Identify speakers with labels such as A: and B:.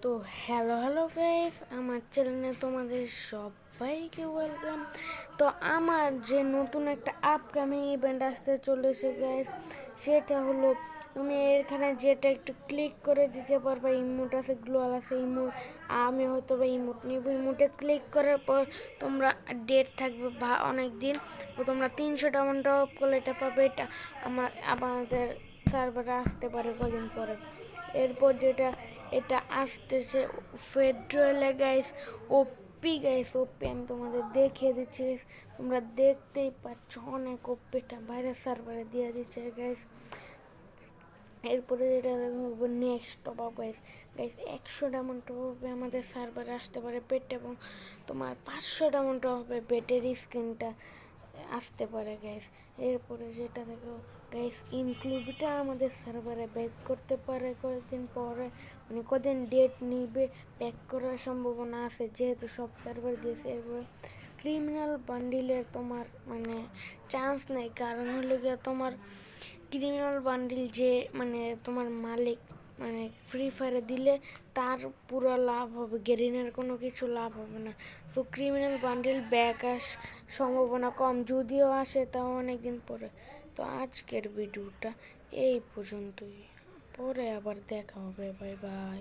A: তো hello guys, আমার চ্যানেলে তোমাদের সবাইকে ওয়েলকাম। তো আমার যে নতুন একটা আপকামিং ইভেন্ট আসতে চলেছে গাইস, সেটা হলো তুমি এখানে যেটা একটু ক্লিক করে দিতে পারবে। ইমোট আছে, গ্লোয়াল আছে, ইমোট। আমি হয়তো বা ইমোট নিব। ইমোটে ক্লিক করার পর তোমরা ডেট থাকবে বা অনেক দিন, তো তোমরা 300 ডায়মন্ড ড্রপ করলে এটা পাবে। এটা আমাদের সার্ভারে আসতে পারে কদিন পরে। এরপর যেটা এটা আসতেছে ফেডারেলে গাইস, ওপি গাইস, ওপি আমি তোমাদের দেখিয়ে দিচ্ছি গাইস। তোমরা দেখতেই পাচ্ছ অনেক ওপিটা বাইরের সার্ভারে দিয়ে দিচ্ছে গাইস। এরপরে যেটা দেখবো next top up guys. Guys 100 diamond top হবে আমাদের সার্ভারে আসতে পারে পেট, এবং তোমার 500 ডায়মন্ড টপ হবে পেটের স্ক্রিনটা আসতে পারে গাইস। এরপরে যেটা দেখো গাইস, ইনক্লুডটা আমাদের সার্ভারে ব্যাক করতে পারে কয়েকদিন পরে, মানে কদিন ডেট নিবে, ব্যাক করার সম্ভাবনা আছে যেহেতু সব সার্ভার দিয়েছে। এরপরে ক্রিমিনাল বান্ডিলের তোমার মানে চান্স নেই, কারণ হলে গিয়ে তোমার ক্রিমিনাল বান্ডিল যে মানে তোমার মালিক মানে ফ্রি ফায়ারে দিলে তার পুরো লাভ হবে, গেরিনের কোনো কিছু লাভ হবে না। সো ক্রিমিনাল বান্ডিল ব্যাক সম্ভাবনা কম, যদিও আসে তাও অনেক দিন পরে। তো আজকের ভিডিওটা এই পর্যন্তই, পরে আবার দেখা হবে। Bye bye.